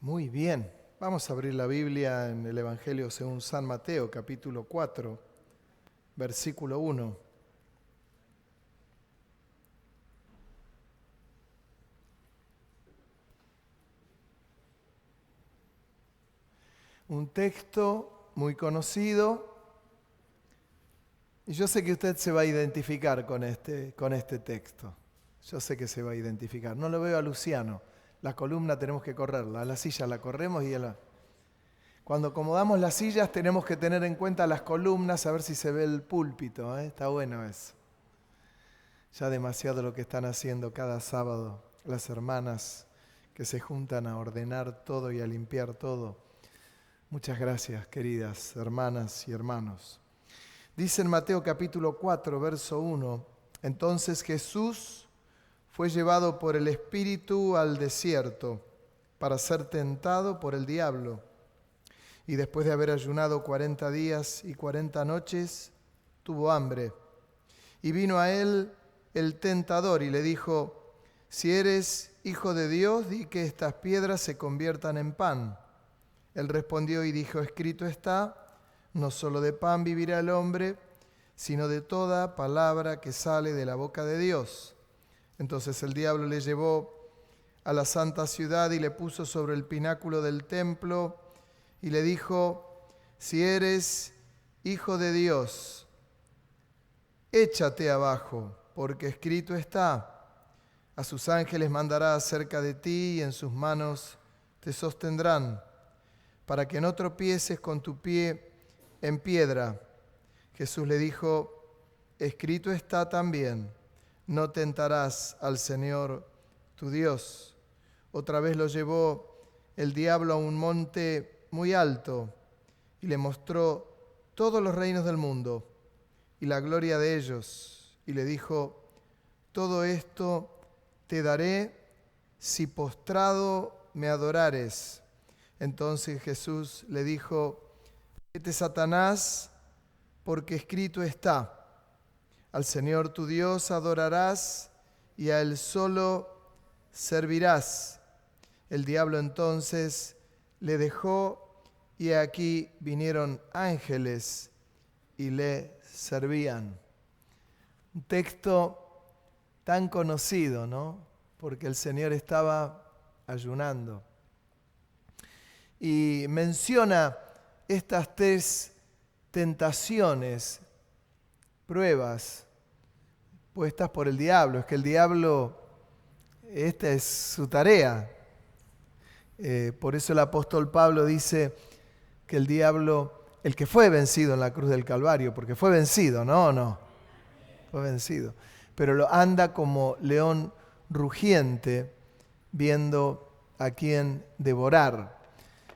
Muy bien, vamos a abrir la Biblia en el Evangelio según San Mateo, capítulo 4, versículo 1. Un texto muy conocido, y yo sé que usted se va a identificar con este texto. Yo sé que se va a identificar. No lo veo a Luciano. La columna tenemos que correrla, a la silla la corremos Cuando acomodamos las sillas tenemos que tener en cuenta las columnas, a ver si se ve el púlpito, ¿eh? Está bueno eso. Ya demasiado lo que están haciendo cada sábado las hermanas que se juntan a ordenar todo y a limpiar todo. Muchas gracias, queridas hermanas y hermanos. Dice en Mateo capítulo 4, verso 1, entonces Jesús fue llevado por el Espíritu al desierto para ser tentado por el diablo. Y después de haber ayunado 40 días y 40 noches, tuvo hambre. Y vino a él el tentador y le dijo, si eres hijo de Dios, di que estas piedras se conviertan en pan. Él respondió y dijo, escrito está, no solo de pan vivirá el hombre, sino de toda palabra que sale de la boca de Dios. Entonces el diablo le llevó a la santa ciudad y le puso sobre el pináculo del templo y le dijo, si eres hijo de Dios, échate abajo, porque escrito está, a sus ángeles mandará acerca de ti y en sus manos te sostendrán, para que no tropieces con tu pie en piedra. Jesús le dijo, escrito está también, no tentarás al Señor tu Dios. Otra vez lo llevó el diablo a un monte muy alto y le mostró todos los reinos del mundo y la gloria de ellos. Y le dijo, todo esto te daré si postrado me adorares. Entonces Jesús le dijo, vete Satanás, porque escrito está, al Señor tu Dios adorarás y a Él solo servirás. El diablo entonces le dejó y aquí vinieron ángeles y le servían. Un texto tan conocido, ¿no? Porque el Señor estaba ayunando. Y menciona estas tres tentaciones, pruebas puestas por el diablo. Es que el diablo, esta es su tarea. Por eso el apóstol Pablo dice que el diablo, el que fue vencido en la cruz del Calvario, porque fue vencido, no, fue vencido, pero lo anda como león rugiente viendo a quién devorar.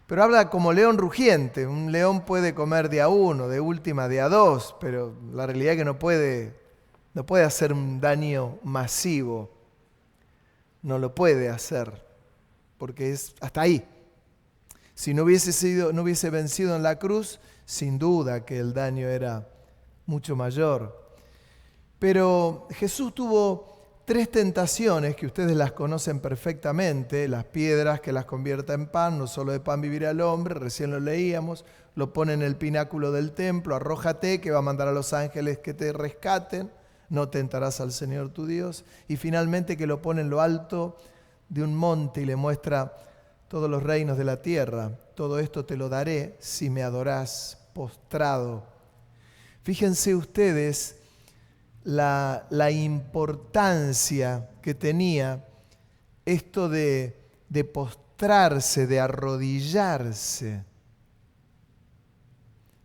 Pero habla como león rugiente. Un león puede comer de a uno, de última de a dos, pero la realidad es que no puede hacer un daño masivo. No lo puede hacer, porque es hasta ahí. Si no hubiese vencido en la cruz, sin duda que el daño era mucho mayor. Pero Jesús tuvo tres tentaciones que ustedes las conocen perfectamente, las piedras que las convierta en pan, no solo de pan vivirá el hombre, recién lo leíamos, lo pone en el pináculo del templo, arrójate que va a mandar a los ángeles que te rescaten, no tentarás al Señor tu Dios, y finalmente que lo pone en lo alto de un monte y le muestra todos los reinos de la tierra, todo esto te lo daré si me adorás postrado. Fíjense ustedes la importancia que tenía esto de postrarse, de arrodillarse.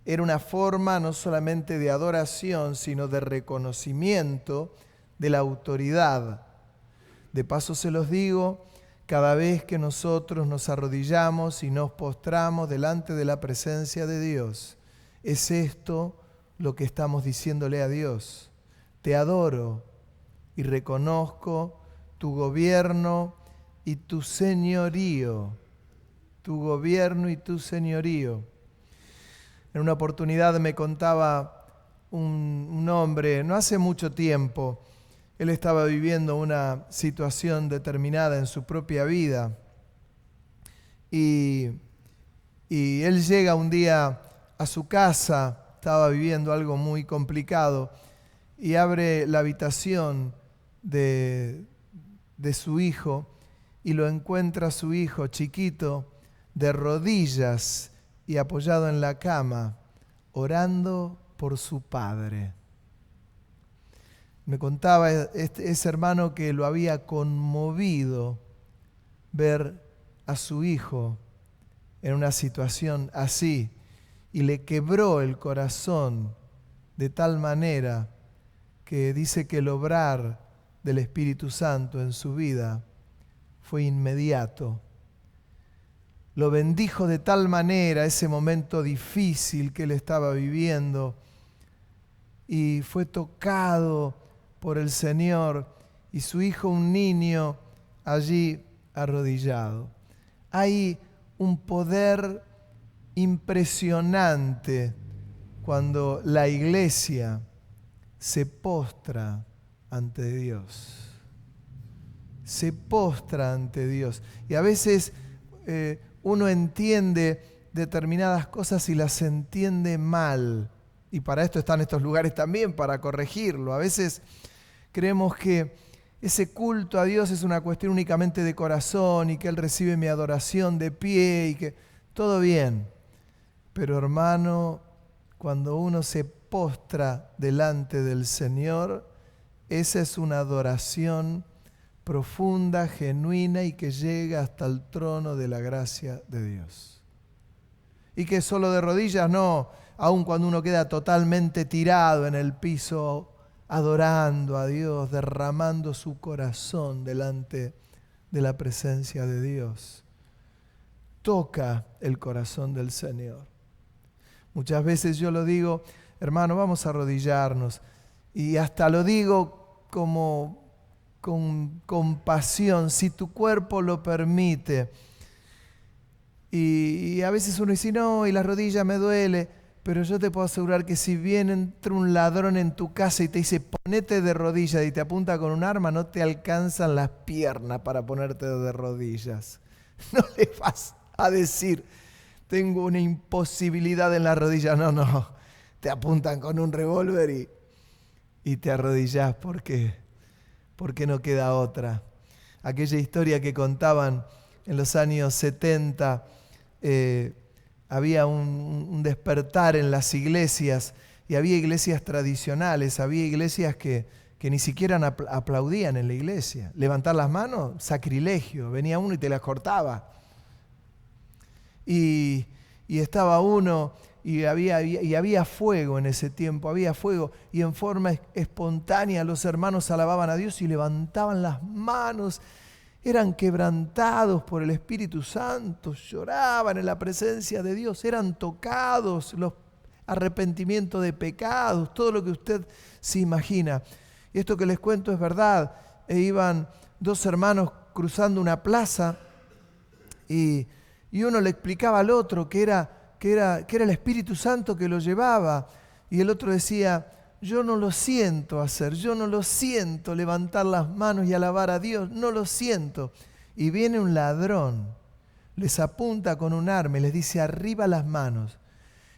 Era una forma no solamente de adoración, sino de reconocimiento de la autoridad. De paso se los digo, cada vez que nosotros nos arrodillamos y nos postramos delante de la presencia de Dios, es esto lo que estamos diciéndole a Dios. Te adoro y reconozco tu gobierno y tu señorío. Tu gobierno y tu señorío. En una oportunidad me contaba un hombre, no hace mucho tiempo, él estaba viviendo una situación determinada en su propia vida y él llega un día a su casa, estaba viviendo algo muy complicado, y abre la habitación de su hijo y lo encuentra a su hijo chiquito de rodillas y apoyado en la cama, orando por su padre. Me contaba ese hermano que lo había conmovido ver a su hijo en una situación así y le quebró el corazón de tal manera que dice que el obrar del Espíritu Santo en su vida fue inmediato. Lo bendijo de tal manera ese momento difícil que él estaba viviendo y fue tocado por el Señor y su hijo, un niño, allí arrodillado. Hay un poder impresionante cuando la iglesia se postra ante Dios. Se postra ante Dios. Y a veces uno entiende determinadas cosas y las entiende mal. Y para esto están estos lugares también, para corregirlo. A veces creemos que ese culto a Dios es una cuestión únicamente de corazón y que Él recibe mi adoración de pie y que todo bien. Pero hermano, cuando uno se postra delante del Señor, esa es una adoración profunda, genuina y que llega hasta el trono de la gracia de Dios. Y que solo de rodillas no, aun cuando uno queda totalmente tirado en el piso, adorando a Dios, derramando su corazón delante de la presencia de Dios. Toca el corazón del Señor. Muchas veces yo lo digo, hermano, vamos a arrodillarnos. Y hasta lo digo como con compasión, si tu cuerpo lo permite. Y a veces uno dice, no, y la rodilla me duele. Pero yo te puedo asegurar que si viene entra un ladrón en tu casa y te dice, ponete de rodillas y te apunta con un arma, no te alcanzan las piernas para ponerte de rodillas. No le vas a decir, tengo una imposibilidad en la rodilla. No, te apuntan con un revólver y te arrodillás porque no queda otra. Aquella historia que contaban en los años 70, había un despertar en las iglesias y había iglesias tradicionales, había iglesias que ni siquiera aplaudían en la iglesia. Levantar las manos, sacrilegio, venía uno y te las cortaba. Y estaba uno y había fuego en ese tiempo, había fuego y en forma espontánea los hermanos alababan a Dios y levantaban las manos. Eran quebrantados por el Espíritu Santo, lloraban en la presencia de Dios, eran tocados, los arrepentimientos de pecados, todo lo que usted se imagina. Y esto que les cuento es verdad. Iban dos hermanos cruzando una plaza y uno le explicaba al otro que era el Espíritu Santo que lo llevaba. Y el otro decía, yo no lo siento hacer, yo no lo siento levantar las manos y alabar a Dios, no lo siento. Y viene un ladrón, les apunta con un arma y les dice, arriba las manos.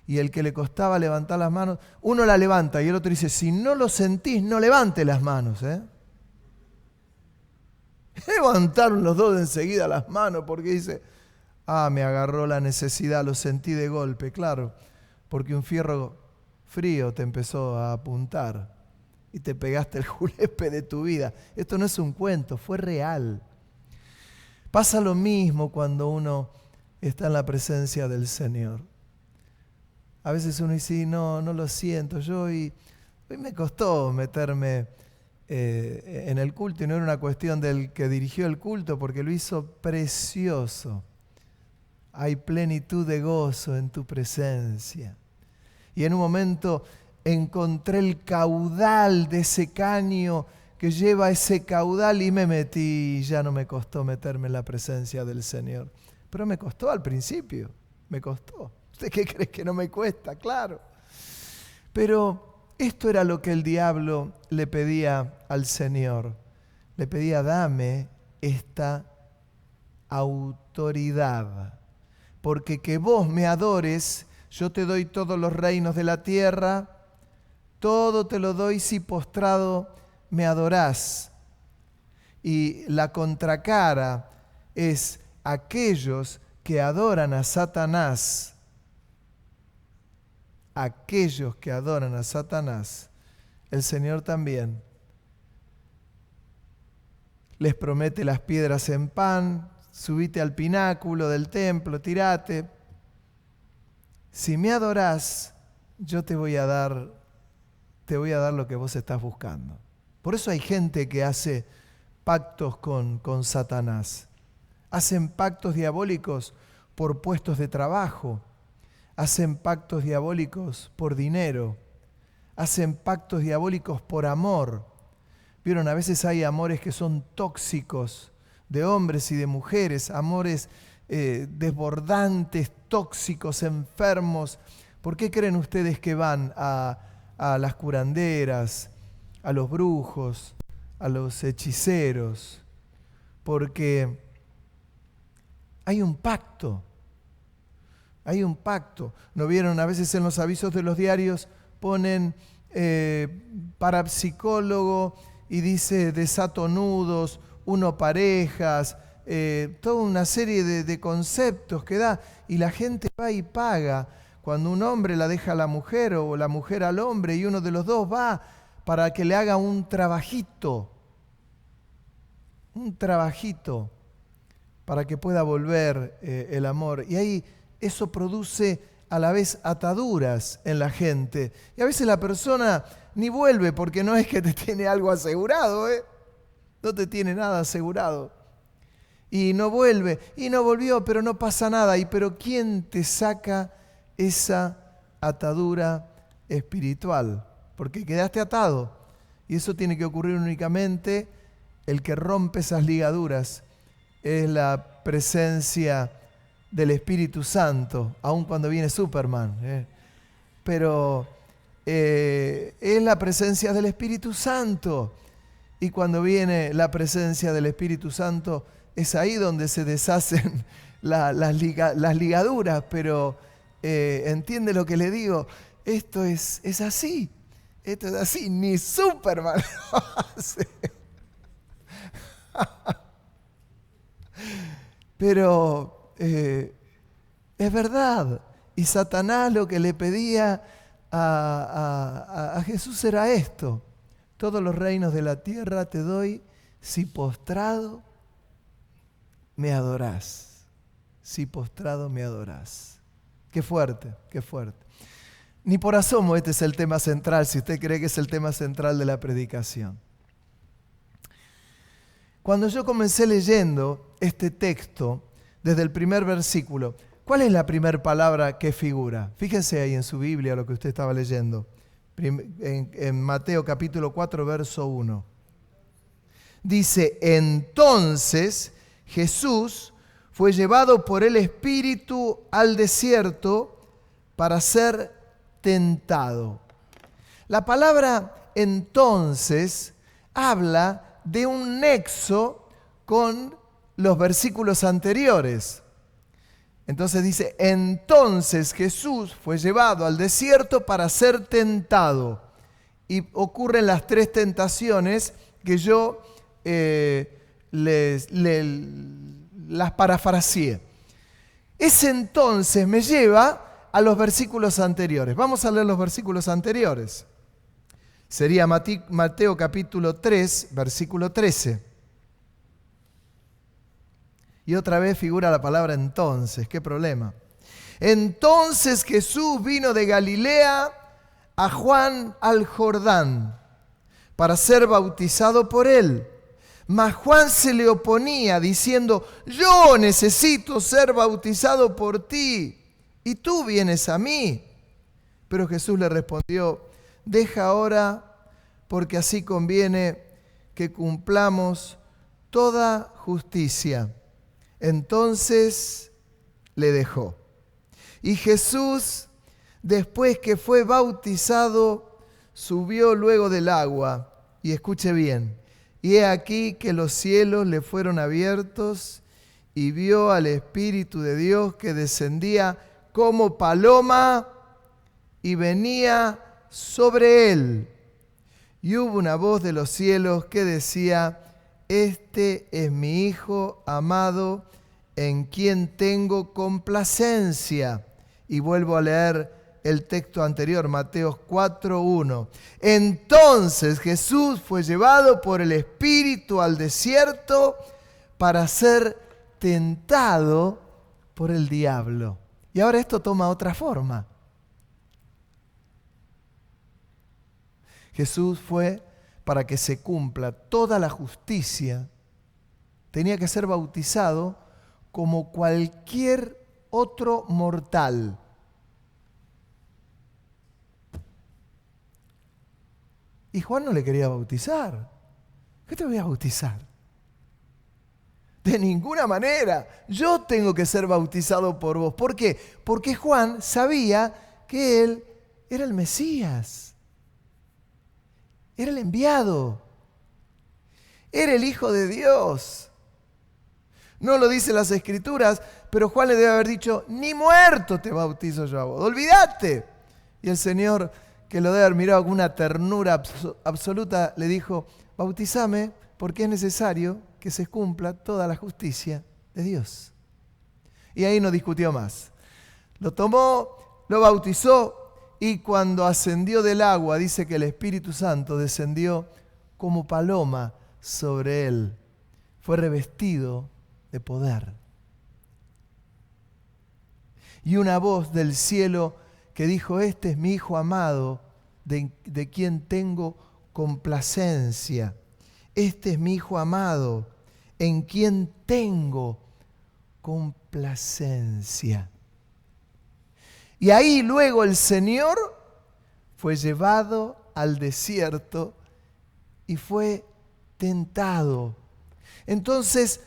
Y el que le costaba levantar las manos, uno la levanta y el otro dice, si no lo sentís, no levante las manos. Levantaron los dos enseguida las manos porque dice, me agarró la necesidad, lo sentí de golpe, claro, porque un fierro frío te empezó a apuntar y te pegaste el julepe de tu vida. Esto no es un cuento, fue real. Pasa lo mismo cuando uno está en la presencia del Señor. A veces uno dice, no lo siento, hoy me costó meterme en el culto y no era una cuestión del que dirigió el culto porque lo hizo precioso. Hay plenitud de gozo en tu presencia. Y en un momento encontré el caudal de ese caño que lleva ese caudal y me metí. Ya no me costó meterme en la presencia del Señor. Pero me costó al principio, me costó. ¿Usted qué cree que no me cuesta? Claro. Pero esto era lo que el diablo le pedía al Señor. Le pedía, dame esta autoridad. porque que vos me adores, yo te doy todos los reinos de la tierra, todo te lo doy si postrado me adorás. Y la contracara es aquellos que adoran a Satanás. Aquellos que adoran a Satanás, el Señor también les promete las piedras en pan, subite al pináculo del templo, tirate. Si me adorás, yo te voy a dar lo que vos estás buscando. Por eso hay gente que hace pactos con Satanás. Hacen pactos diabólicos por puestos de trabajo. Hacen pactos diabólicos por dinero. Hacen pactos diabólicos por amor. Vieron, a veces hay amores que son tóxicos, de hombres y de mujeres, amores desbordantes, tóxicos, enfermos. ¿Por qué creen ustedes que van a las curanderas, a los brujos, a los hechiceros? Porque hay un pacto. Hay un pacto. ¿No vieron? A veces en los avisos de los diarios ponen parapsicólogo y dice desato nudos, uno parejas, toda una serie de conceptos que da. Y la gente va y paga. Cuando un hombre la deja a la mujer o la mujer al hombre y uno de los dos va para que le haga un trabajito para que pueda volver el amor. Y ahí eso produce a la vez ataduras en la gente. Y a veces la persona ni vuelve porque no es que te tiene algo asegurado, no te tiene nada asegurado. Y no vuelve, y no volvió, pero no pasa nada. Pero ¿quién te saca esa atadura espiritual? Porque quedaste atado. Y eso tiene que ocurrir únicamente. El que rompe esas ligaduras es la presencia del Espíritu Santo, aun cuando viene Superman. Pero es la presencia del Espíritu Santo. Y cuando viene la presencia del Espíritu Santo, es ahí donde se deshacen las ligaduras. Pero entiende lo que le digo. Esto es así. Esto es así. Ni Superman lo hace. Pero es verdad. Y Satanás lo que le pedía a Jesús era esto: todos los reinos de la tierra te doy si postrado me adorás. Si postrado me adorás. Qué fuerte, qué fuerte. Ni por asomo este es el tema central, si usted cree que es el tema central de la predicación. Cuando yo comencé leyendo este texto, desde el primer versículo, ¿cuál es la primera palabra que figura? Fíjense ahí en su Biblia lo que usted estaba leyendo. En Mateo capítulo 4, verso 1. Dice, entonces Jesús fue llevado por el Espíritu al desierto para ser tentado. La palabra entonces habla de un nexo con los versículos anteriores. Entonces dice, entonces Jesús fue llevado al desierto para ser tentado. Y ocurren las tres tentaciones que yo las parafraseé. Ese entonces me lleva a los versículos anteriores. Vamos a leer los versículos anteriores. Sería Mateo capítulo 3, versículo 13. Y otra vez figura la palabra entonces. ¿Qué problema? Entonces Jesús vino de Galilea a Juan al Jordán para ser bautizado por él. Mas Juan se le oponía diciendo, yo necesito ser bautizado por ti y tú vienes a mí. Pero Jesús le respondió, deja ahora, porque así conviene que cumplamos toda justicia. Entonces le dejó. Y Jesús, después que fue bautizado, subió luego del agua. Y escuche bien, y he aquí que los cielos le fueron abiertos y vio al Espíritu de Dios que descendía como paloma y venía sobre él. Y hubo una voz de los cielos que decía: Este es mi Hijo amado, en quien tengo complacencia. Y vuelvo a leer el texto anterior, Mateo 4:1. Entonces Jesús fue llevado por el Espíritu al desierto para ser tentado por el diablo. Y ahora esto toma otra forma. Jesús fue para que se cumpla toda la justicia. Tenía que ser bautizado como cualquier otro mortal. Y Juan no le quería bautizar. ¿Qué te voy a bautizar? De ninguna manera. Yo tengo que ser bautizado por vos. ¿Por qué? Porque Juan sabía que él era el Mesías. Era el enviado. Era el Hijo de Dios. No lo dicen las Escrituras, pero Juan le debe haber dicho: ni muerto te bautizo yo a vos. Olvídate. Y el Señor, que lo debe haber mirado con una ternura absoluta, le dijo: bautízame porque es necesario que se cumpla toda la justicia de Dios. Y ahí no discutió más. Lo tomó, lo bautizó, y cuando ascendió del agua, dice que el Espíritu Santo descendió como paloma sobre él. Fue revestido de poder. Y una voz del cielo que dijo: Este es mi Hijo amado, de quien tengo complacencia. Este es mi Hijo amado, en quien tengo complacencia. Y ahí luego el Señor fue llevado al desierto y fue tentado. Entonces,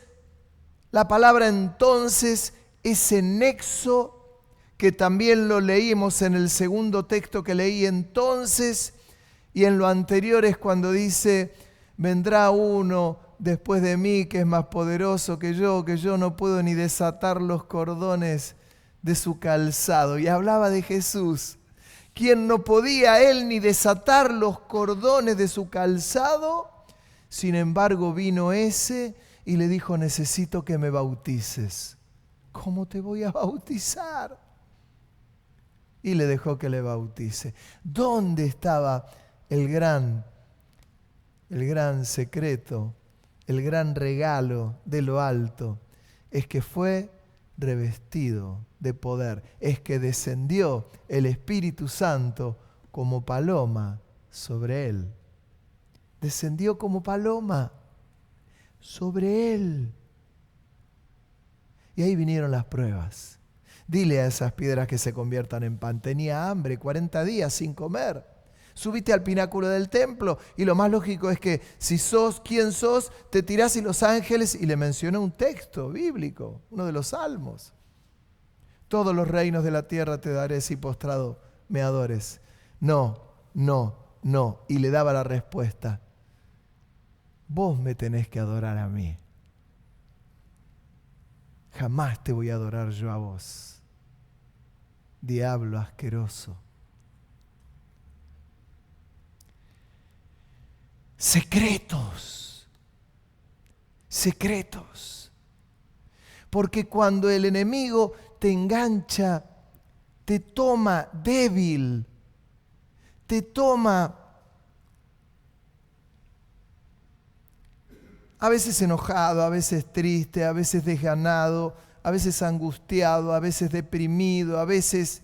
la palabra entonces, ese nexo que también lo leímos en el segundo texto que leí entonces, y en lo anterior es cuando dice: vendrá uno después de mí que es más poderoso que yo no puedo ni desatar los cordones de su calzado. Y hablaba de Jesús, quien no podía él ni desatar los cordones de su calzado. Sin embargo vino ese y le dijo: necesito que me bautices. ¿Cómo te voy a bautizar? Y le dejó que le bautice. ¿Dónde estaba el gran secreto, el gran regalo de lo alto? Es que fue revestido de poder, es que descendió el Espíritu Santo como paloma sobre él. Descendió como paloma sobre él. Y ahí vinieron las pruebas. Dile a esas piedras que se conviertan en pan. Tenía hambre, 40 días sin comer. Subiste al pináculo del templo y lo más lógico es que si sos quien sos, te tirás y los ángeles, y le mencionó un texto bíblico, uno de los salmos. Todos los reinos de la tierra te daré si postrado me adores. No, no, no. Y le daba la respuesta: vos me tenés que adorar a mí. Jamás te voy a adorar yo a vos. Diablo asqueroso. Secretos. Secretos. Porque cuando el enemigo te engancha, te toma débil, te toma a veces enojado, a veces triste, a veces desganado, a veces angustiado, a veces deprimido, a veces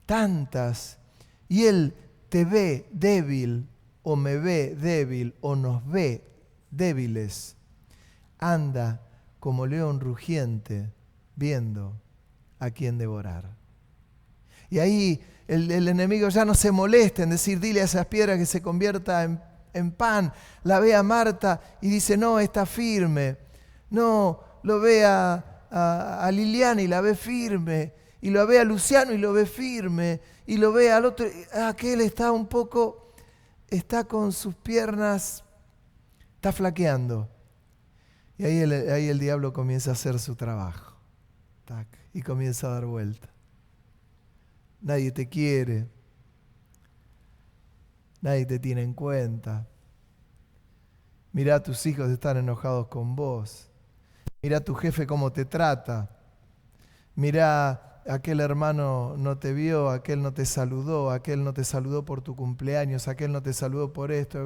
tantas. Y él te ve débil, o me ve débil, o nos ve débiles. Anda como león rugiente, viendo a quién devorar. Y ahí el enemigo ya no se molesta en decir: dile a esas piedras que se convierta en pan. La ve a Marta y dice: no, está firme. No, lo ve a Liliana y la ve firme. Y lo ve a Luciano y lo ve firme. Y lo ve al otro, aquel está un poco, está con sus piernas, está flaqueando. Y ahí el diablo comienza a hacer su trabajo. Tac, y comienza a dar vuelta. Nadie te quiere. Nadie te tiene en cuenta. Mirá, tus hijos están enojados con vos. Mirá tu jefe cómo te trata. Mirá, aquel hermano no te vio, aquel no te saludó por tu cumpleaños, aquel no te saludó por esto.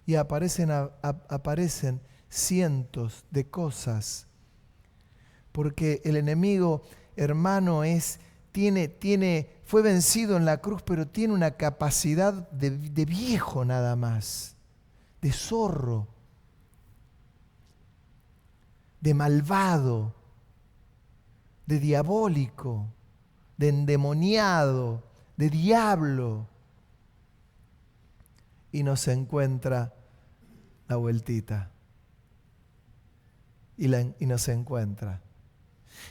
Y aparecen cientos de cosas. Porque el enemigo, hermano, fue vencido en la cruz, pero tiene una capacidad de viejo nada más, de zorro, de malvado, de diabólico, de endemoniado, de diablo. Y nos encuentra la vueltita. Y nos encuentra.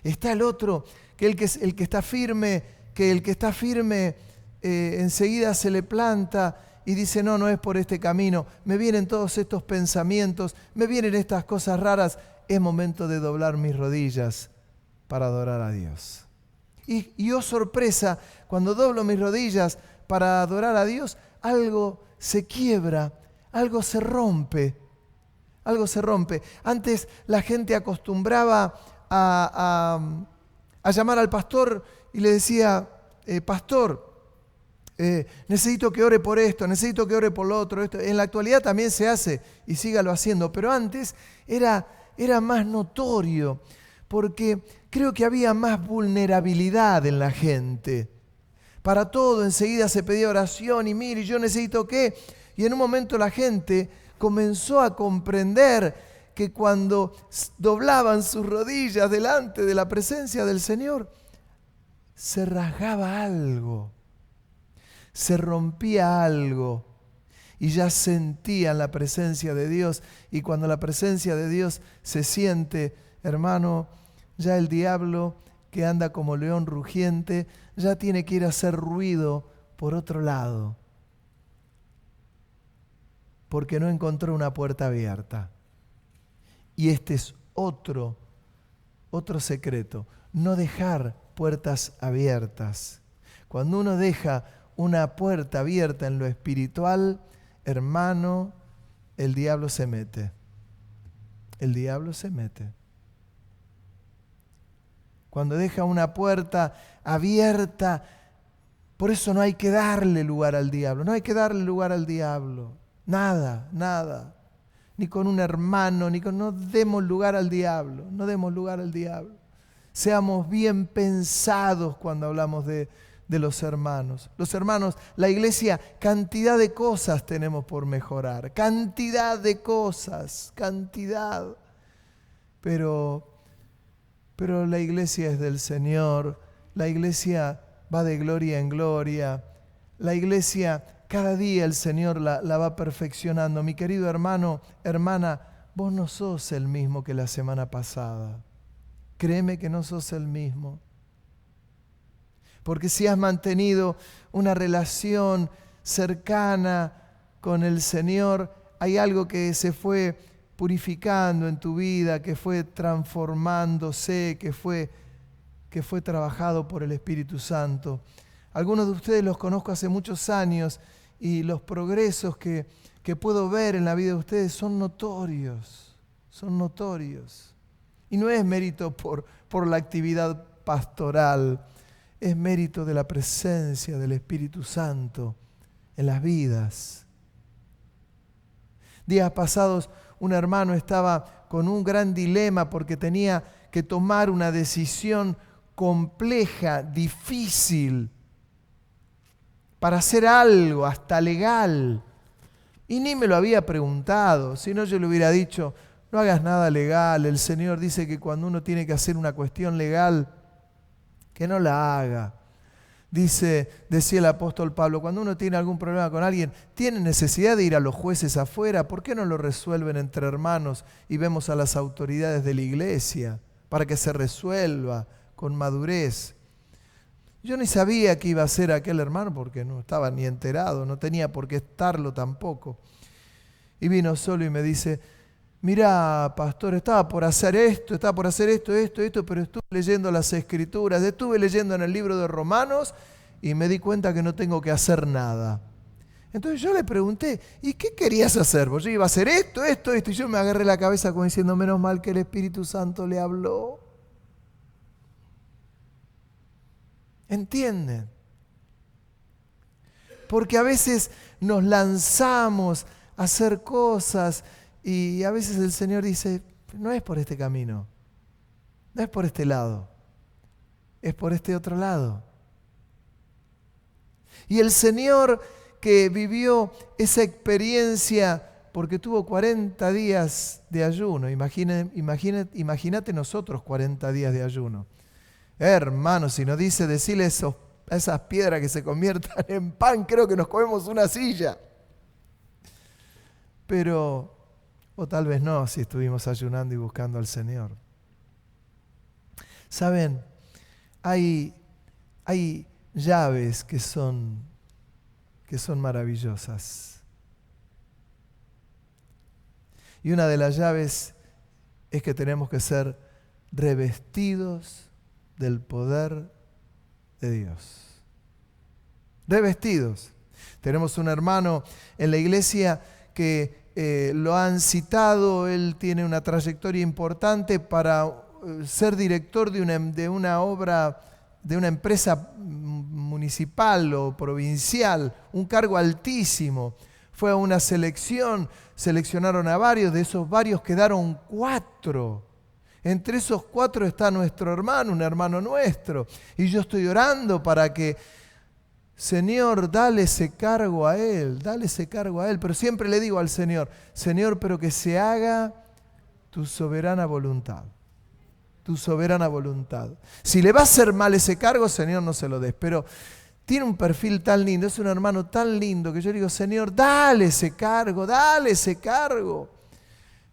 Está el otro, que el que está firme, enseguida se le planta y dice, no es por este camino. Me vienen todos estos pensamientos, me vienen estas cosas raras. Es momento de doblar mis rodillas para adorar a Dios. Y oh sorpresa, cuando doblo mis rodillas para adorar a Dios, algo se quiebra, algo se rompe. Algo se rompe. Antes la gente acostumbraba a llamar al pastor y le decía, pastor, necesito que ore por esto, necesito que ore por lo otro. Esto. En la actualidad también se hace y sígalo haciendo, pero antes era más notorio porque creo que había más vulnerabilidad en la gente. Para todo enseguida se pedía oración y mire, yo necesito qué. Y en un momento la gente comenzó a comprender que cuando doblaban sus rodillas delante de la presencia del Señor, se rasgaba algo, se rompía algo y ya sentían la presencia de Dios. Y cuando la presencia de Dios se siente, hermano, ya el diablo que anda como león rugiente, ya tiene que ir a hacer ruido por otro lado. Porque no encontró una puerta abierta. Y este es otro secreto, no dejar puertas abiertas. Cuando uno deja una puerta abierta en lo espiritual, hermano, el diablo se mete. El diablo se mete. Cuando deja una puerta abierta, por eso no hay que darle lugar al diablo, no hay que darle lugar al diablo. Nada. Ni con un hermano, no demos lugar al diablo, no demos lugar al diablo. Seamos bien pensados cuando hablamos de los hermanos. Los hermanos, la iglesia, cantidad de cosas tenemos por mejorar, cantidad de cosas, cantidad. Pero la iglesia es del Señor, la iglesia va de gloria en gloria, la iglesia cada día el Señor la va perfeccionando. Mi querido hermano, hermana, vos no sos el mismo que la semana pasada. Créeme que no sos el mismo. Porque si has mantenido una relación cercana con el Señor, hay algo que se fue purificando en tu vida, que fue transformándose, que fue trabajado por el Espíritu Santo. Algunos de ustedes los conozco hace muchos años y los progresos que puedo ver en la vida de ustedes son notorios. Y no es mérito por la actividad pastoral, es mérito de la presencia del Espíritu Santo en las vidas. Días pasados un hermano estaba con un gran dilema porque tenía que tomar una decisión compleja, difícil, para hacer algo, hasta legal. Y ni me lo había preguntado, si no yo le hubiera dicho, no hagas nada legal. El Señor dice que cuando uno tiene que hacer una cuestión legal, que no la haga. Decía el apóstol Pablo, cuando uno tiene algún problema con alguien, tiene necesidad de ir a los jueces afuera. ¿Por qué no lo resuelven entre hermanos y vemos a las autoridades de la iglesia para que se resuelva con madurez? Yo ni sabía que iba a ser aquel hermano porque no estaba ni enterado, no tenía por qué estarlo tampoco. Y vino solo y me dice, mirá, pastor, estaba por hacer esto, pero estuve leyendo las Escrituras, estuve leyendo en el libro de Romanos y me di cuenta que no tengo que hacer nada. Entonces yo le pregunté, ¿y qué querías hacer? Pues yo iba a hacer esto, y yo me agarré la cabeza como diciendo, menos mal que el Espíritu Santo le habló. ¿Entienden? Porque a veces nos lanzamos a hacer cosas y a veces el Señor dice, no es por este camino, no es por este lado, es por este otro lado. Y el Señor que vivió esa experiencia porque tuvo 40 días de ayuno, imagínate nosotros 40 días de ayuno. Hermanos, si nos dice decirle a esas piedras que se conviertan en pan, creo que nos comemos una silla. Pero, o tal vez no, si estuvimos ayunando y buscando al Señor. Saben, hay llaves que son maravillosas. Y una de las llaves es que tenemos que ser revestidos del poder de Dios. Revestidos. Tenemos un hermano en la iglesia que lo han citado, él tiene una trayectoria importante para ser director de una obra, de una empresa municipal o provincial, un cargo altísimo. Fue a una selección, seleccionaron a varios, de esos varios quedaron 4. Entre esos 4 está nuestro hermano, un hermano nuestro. Y yo estoy orando para que, Señor, dale ese cargo a él. Pero siempre le digo al Señor, Señor, pero que se haga tu soberana voluntad. Tu soberana voluntad. Si le va a hacer mal ese cargo, Señor, no se lo des. Pero tiene un perfil tan lindo, es un hermano tan lindo que yo digo, Señor, dale ese cargo.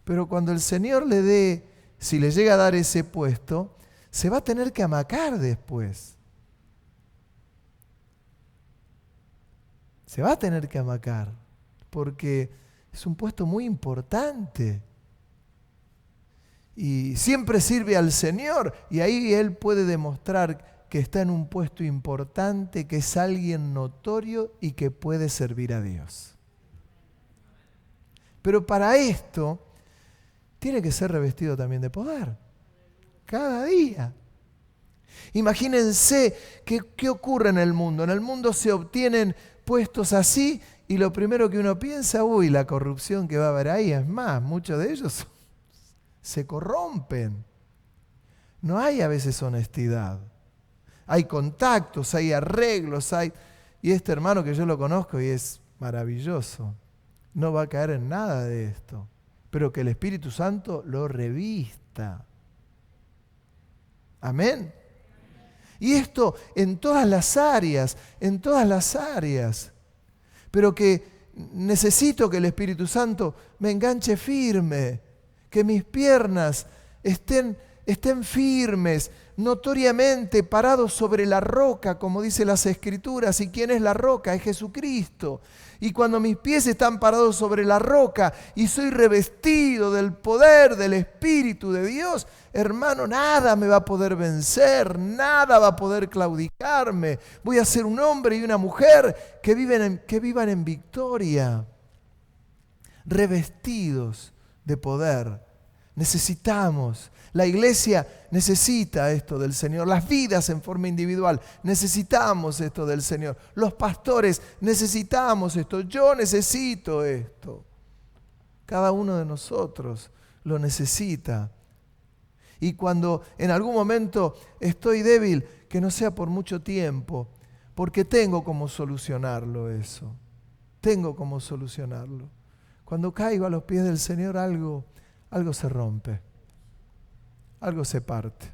Pero cuando el Señor le dé, si le llega a dar ese puesto, se va a tener que amacar después. Se va a tener que amacar, porque es un puesto muy importante. Y siempre sirve al Señor, y ahí Él puede demostrar que está en un puesto importante, que es alguien notorio y que puede servir a Dios. Pero para esto tiene que ser revestido también de poder, cada día. Imagínense qué ocurre en el mundo. En el mundo se obtienen puestos así y lo primero que uno piensa, la corrupción que va a haber ahí. Es más, muchos de ellos se corrompen. No hay a veces honestidad. Hay contactos, hay arreglos, y este hermano que yo lo conozco y es maravilloso, no va a caer en nada de esto, pero que el Espíritu Santo lo revista. Amén. Y esto en todas las áreas, pero que necesito que el Espíritu Santo me enganche firme, que mis piernas estén firmes, notoriamente parados sobre la roca, como dice las Escrituras. ¿Y quién es la roca? Es Jesucristo. Y cuando mis pies están parados sobre la roca y soy revestido del poder del Espíritu de Dios, hermano, nada me va a poder vencer, nada va a poder claudicarme. Voy a ser un hombre y una mujer que vivan en victoria, revestidos de poder. Necesitamos, la iglesia necesita esto del Señor, las vidas en forma individual necesitamos esto del Señor, los pastores necesitamos esto, yo necesito esto, cada uno de nosotros lo necesita. Y cuando en algún momento estoy débil, que no sea por mucho tiempo, porque tengo cómo solucionarlo eso, Cuando caigo a los pies del Señor, algo se rompe, algo se parte.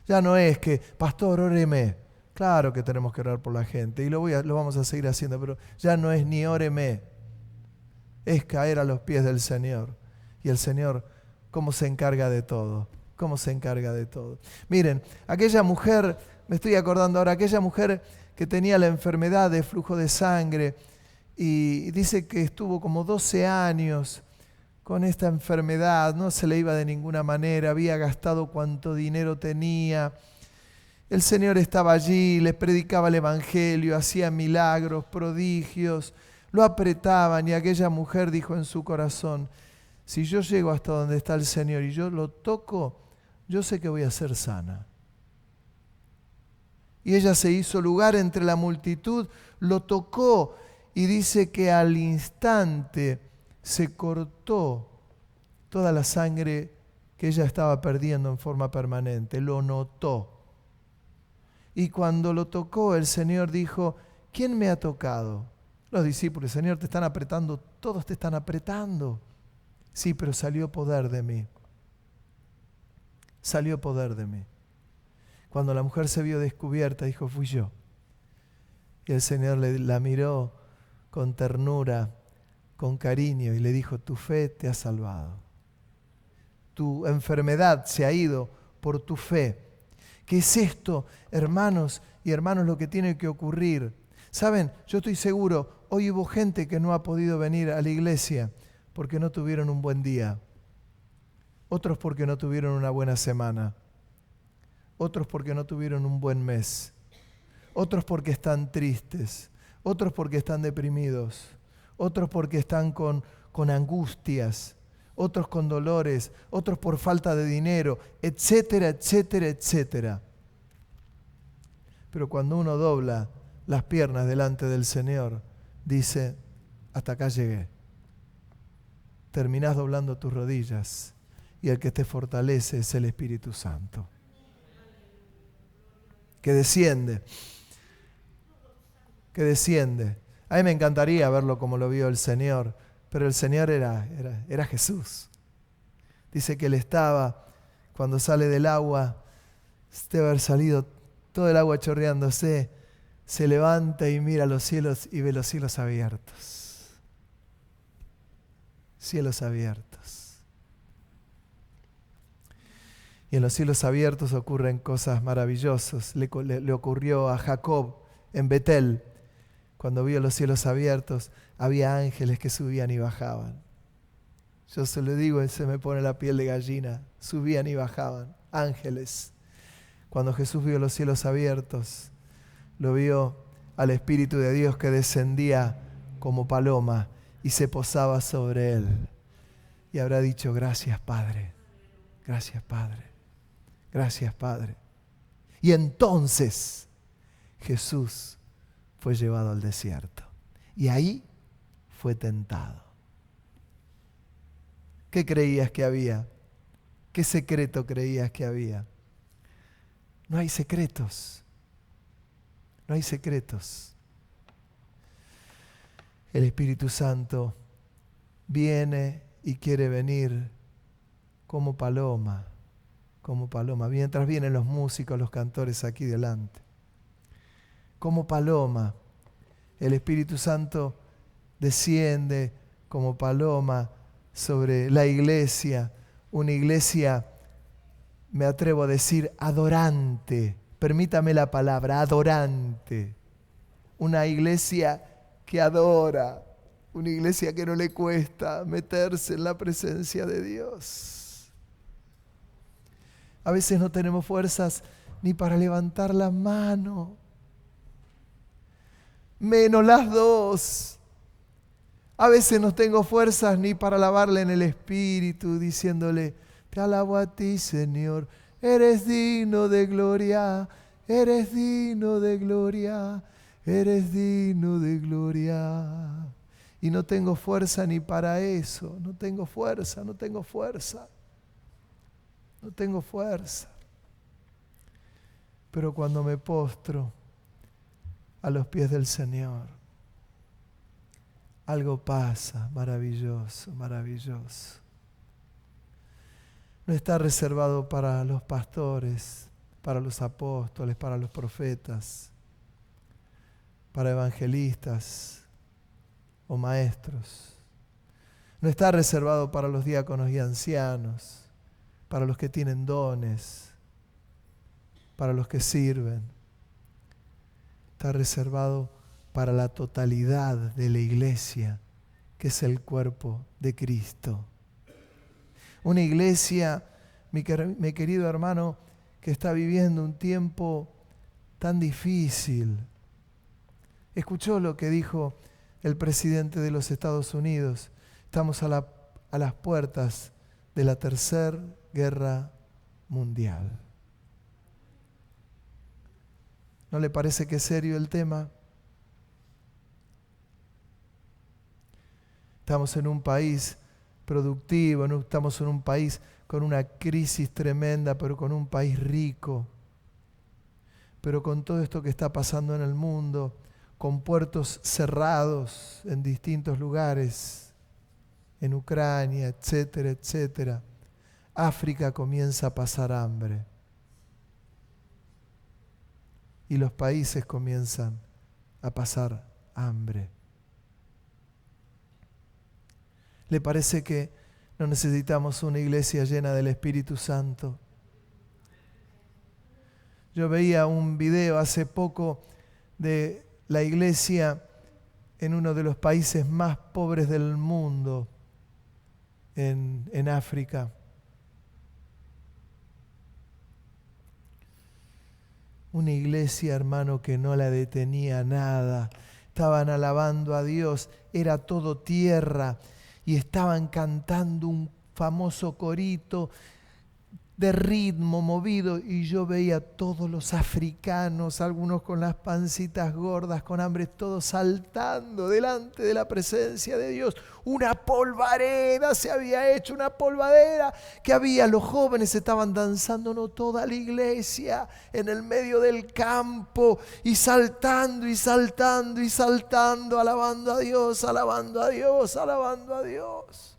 Ya no es que, pastor, óreme. Claro que tenemos que orar por la gente y lo vamos a seguir haciendo, pero ya no es ni óreme, es caer a los pies del Señor. Y el Señor, ¿cómo se encarga de todo? Miren, aquella mujer, me estoy acordando ahora, aquella mujer que tenía la enfermedad de flujo de sangre y dice que estuvo como 12 años con esta enfermedad, no se le iba de ninguna manera, había gastado cuanto dinero tenía. El Señor estaba allí, les predicaba el Evangelio, hacía milagros, prodigios, lo apretaban y aquella mujer dijo en su corazón, si yo llego hasta donde está el Señor y yo lo toco, yo sé que voy a ser sana. Y ella se hizo lugar entre la multitud, lo tocó y dice que al instante se cortó toda la sangre que ella estaba perdiendo en forma permanente. Lo notó. Y cuando lo tocó, el Señor dijo, ¿quién me ha tocado? Los discípulos, Señor, te están apretando, todos te están apretando. Sí, pero salió poder de mí. Salió poder de mí. Cuando la mujer se vio descubierta, dijo, fui yo. Y el Señor la miró con ternura, con cariño, y le dijo, tu fe te ha salvado. Tu enfermedad se ha ido por tu fe. ¿Qué es esto, hermanos y hermanos, lo que tiene que ocurrir? Saben, yo estoy seguro, hoy hubo gente que no ha podido venir a la iglesia porque no tuvieron un buen día. Otros porque no tuvieron una buena semana. Otros porque no tuvieron un buen mes. Otros porque están tristes. Otros porque están deprimidos. Otros porque están con angustias. Otros con dolores. Otros por falta de dinero, etcétera, etcétera, etcétera. Pero cuando uno dobla las piernas delante del Señor, dice, hasta acá llegué. Terminás doblando tus rodillas y el que te fortalece es el Espíritu Santo, que desciende. A mí me encantaría verlo como lo vio el Señor, pero el Señor era Jesús. Dice que Él estaba, cuando sale del agua, debe haber salido todo el agua chorreándose, se levanta y mira los cielos y ve los cielos abiertos. Cielos abiertos. Y en los cielos abiertos ocurren cosas maravillosas. Le ocurrió a Jacob en Betel. Cuando vio los cielos abiertos, había ángeles que subían y bajaban. Yo se lo digo y se me pone la piel de gallina. Subían y bajaban, ángeles. Cuando Jesús vio los cielos abiertos, lo vio al Espíritu de Dios que descendía como paloma y se posaba sobre él. Y habrá dicho, gracias Padre, gracias Padre, gracias Padre. Y entonces Jesús fue llevado al desierto y ahí fue tentado. ¿Qué creías que había? ¿Qué secreto creías que había? No hay secretos. No hay secretos. El Espíritu Santo viene y quiere venir como paloma, como paloma. Mientras vienen los músicos, los cantores aquí delante. Como paloma, el Espíritu Santo desciende como paloma sobre la iglesia, una iglesia, me atrevo a decir, adorante. Permítame la palabra, adorante. Una iglesia que adora, una iglesia que no le cuesta meterse en la presencia de Dios. A veces no tenemos fuerzas ni para levantar la mano, menos las dos. A veces no tengo fuerzas ni para alabarle en el Espíritu, diciéndole, te alabo a ti, Señor. Eres digno de gloria, eres digno de gloria, eres digno de gloria. Y no tengo fuerza ni para eso, no tengo fuerza. Pero cuando me postro a los pies del Señor, algo pasa maravilloso, maravilloso. No está reservado para los pastores, para los apóstoles, para los profetas, para evangelistas o maestros. No está reservado para los diáconos y ancianos, para los que tienen dones, para los que sirven. Está reservado para la totalidad de la iglesia, que es el cuerpo de Cristo. Una iglesia, mi querido hermano, que está viviendo un tiempo tan difícil. Escuchó lo que dijo el presidente de los Estados Unidos. Estamos a las puertas de la Tercera Guerra Mundial. ¿No le parece que es serio el tema? Estamos en un país productivo, no estamos en un país con una crisis tremenda, pero con un país rico. Pero con todo esto que está pasando en el mundo, con puertos cerrados en distintos lugares, en Ucrania, etcétera, etcétera, África comienza a pasar hambre. Y los países comienzan a pasar hambre. ¿Le parece que no necesitamos una iglesia llena del Espíritu Santo? Yo veía un video hace poco de la iglesia en uno de los países más pobres del mundo, en África. Una iglesia, hermano, que no la detenía nada. Estaban alabando a Dios, era todo tierra, y estaban cantando un famoso corito de ritmo movido, y yo veía a todos los africanos, algunos con las pancitas gordas, con hambre, todos saltando delante de la presencia de Dios. Una polvareda se había hecho, una polvadera que había, los jóvenes estaban danzando, no toda la iglesia, en el medio del campo, y saltando y saltando y saltando, alabando a Dios, alabando a Dios, alabando a Dios.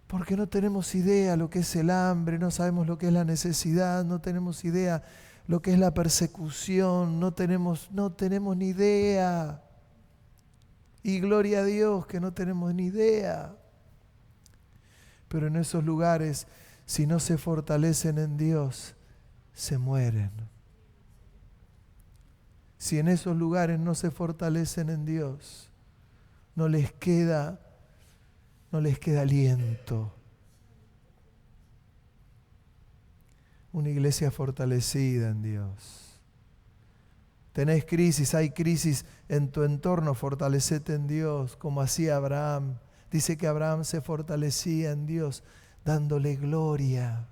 Porque no tenemos idea lo que es el hambre, no sabemos lo que es la necesidad, no tenemos idea lo que es la persecución, no tenemos ni idea. Y gloria a Dios que no tenemos ni idea. Pero en esos lugares, si no se fortalecen en Dios, se mueren. Si en esos lugares no se fortalecen en Dios, no les queda aliento. Una iglesia fortalecida en Dios. Tenés crisis, hay crisis en tu entorno, fortalecete en Dios, como hacía Abraham. Dice que Abraham se fortalecía en Dios, dándole gloria,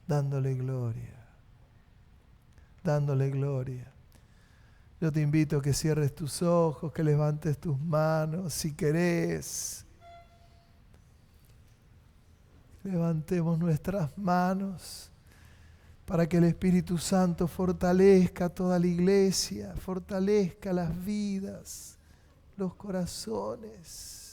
dándole gloria, dándole gloria. Yo te invito a que cierres tus ojos, que levantes tus manos, si querés. Levantemos nuestras manos para que el Espíritu Santo fortalezca toda la iglesia, fortalezca las vidas, los corazones.